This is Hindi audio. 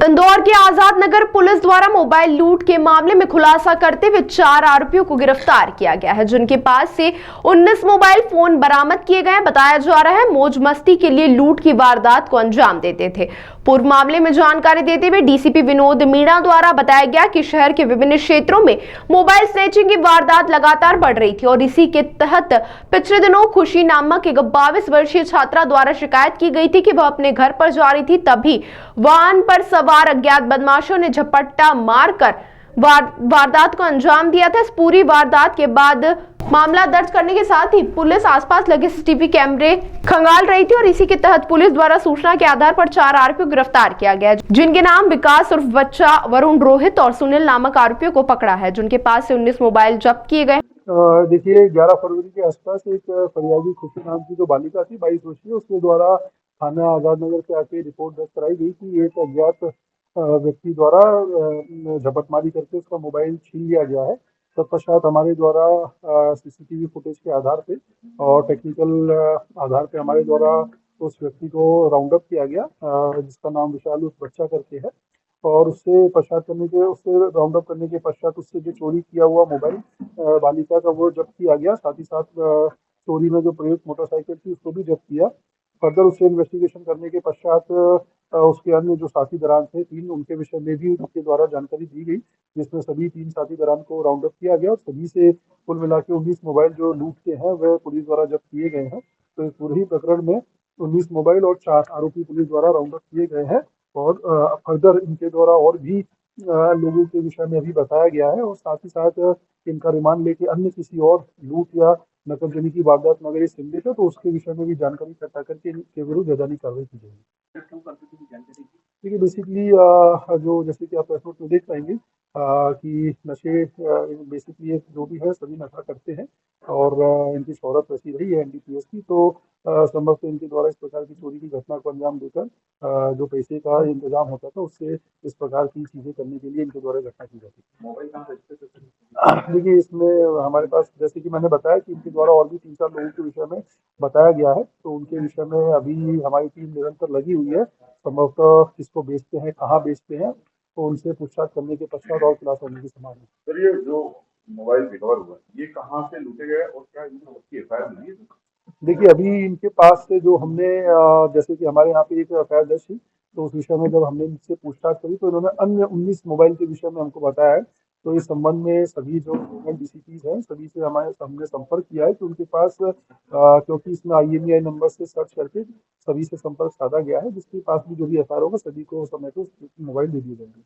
इंदौर के आजाद नगर पुलिस द्वारा मोबाइल लूट के मामले में खुलासा करते हुए 4 आरोपियों को गिरफ्तार किया गया है, जिनके पास से 19 मोबाइल फोन बरामद किए गए। बताया जा रहा है मौज मस्ती के लिए लूट की वारदात को अंजाम देते थे। पूर्व मामले में जानकारी देते हुए डीसीपी विनोद मीणा द्वारा बताया गया कि शहर के विभिन्न क्षेत्रों में मोबाइल स्नैचिंग की वारदात लगातार बढ़ रही थी और इसी के तहत पिछले दिनों खुशी नामक एक 22 वर्षीय छात्रा द्वारा शिकायत की गई थी कि वह अपने घर पर जा रही थी, तभी वाहन पर सवार अज्ञात बदमाशों ने झपट्टा मारकर वारदात को अंजाम दिया था। इस पूरी वारदात के बाद मामला दर्ज करने के साथ ही पुलिस आसपास लगे सीसीटीवी कैमरे खंगाल रही थी और इसी के तहत पुलिस द्वारा सूचना के आधार पर 4 आरोपियों को गिरफ्तार किया गया, जिनके नाम विकास उर्फ बच्चा, वरुण, रोहित और सुनील नामक आरोपियों को पकड़ा है, जिनके पास से 19 मोबाइल जब्त किए गए। देखिए 11 फरवरी के आसपास एक फरियादी खुशी नाम की जो बालिका थी 22 वर्षीय, उसके द्वारा थाना आजाद नगर से आके रिपोर्ट दर्ज कराई गई कि एक अज्ञात व्यक्ति द्वारा झपटमारी करके उसका मोबाइल छीन लिया गया है। तत्पश्चात हमारे द्वारा सीसीटीवी फुटेज के आधार पे और टेक्निकल आधार पे हमारे द्वारा उस व्यक्ति को राउंड अप किया गया, जिसका नाम विशाल उस बच्चा करके है। और उससे राउंड अप करने के पश्चात उससे जो चोरी किया हुआ मोबाइल बालिका का वो जब्त किया गया। साथ ही साथ चोरी में जो प्रयुक्त मोटरसाइकिल थी उसको भी जब्त किया। फर्दर उससे इन्वेस्टिगेशन करने के पश्चात उसके अन्य जो साथी दरान थे 3, उनके विषय में भी उसके द्वारा जानकारी दी गई, जिसमें सभी 3 साथी दरान को राउंड अप किया गया और सभी से कुल मिला के 19 मोबाइल जो लूट के हैं वह पुलिस द्वारा जब्त किए गए हैं। तो इस पूरे ही प्रकरण में 19 मोबाइल और 4 आरोपी पुलिस द्वारा राउंड अप किए गए हैं और फर्दर इनके द्वारा और भी लोगों के विषय में अभी बताया गया है और साथ ही साथ इनका रिमांड लेके अन्य किसी और लूट या नकलजनी की वारदात में अगर ये संदिग्ध है तो उसके विषय में भी जानकारी इकट्ठा करके इनके विरुद्ध वैधानिक कार्रवाई की जाएगी। देखिए बेसिकली जो जैसे कि आप एफर्ट में देख पाएंगे कि नशे बेसिकली जो भी है सभी नशा करते हैं और इनकी शोहरत वैसी रही है एनडीपीएस की, तो संभवतः इनके द्वारा इस प्रकार की चोरी की घटना को अंजाम देकर जो पैसे का इंतजाम होता था उससे इस प्रकार की चीजें करने के लिए इनके द्वारा घटना की जाती है। मोबाइल कहाँ देखिए इसमें हमारे पास जैसे कि मैंने बताया कि इनके द्वारा और भी 3-4 लोगों के विषय में बताया गया है, तो उनके विषय में अभी हमारी टीम निरंतर लगी हुई है। संभवतः किसको बेचते हैं, कहाँ बेचते हैं, तो उनसे पूछताछ करने के पश्चात और खुलासा होने की संभावना है। सर ये जो मोबाइल रिकवर हुआ ये कहाँ से लूटे गए और क्या इनकी एफआईआर मिली है? देखिए अभी इनके पास से जो हमने जैसे कि हमारे यहाँ पे एक एफआईआर दर्ज थी, तो उस विषय में जब हमने इनसे पूछताछ करी तो इन्होंने अन्य 19 मोबाइल के विषय में हमको बताया है। तो इस संबंध में सभी जो डीसीपीज हैं सभी से हमने संपर्क किया है कि उनके पास क्योंकि इसमें IMEI नंबर से सर्च करके सभी से संपर्क साधा गया है, जिसके पास भी जो भी एफआईआर होगा सभी को समय पे मोबाइल दे दिए जाएंगे।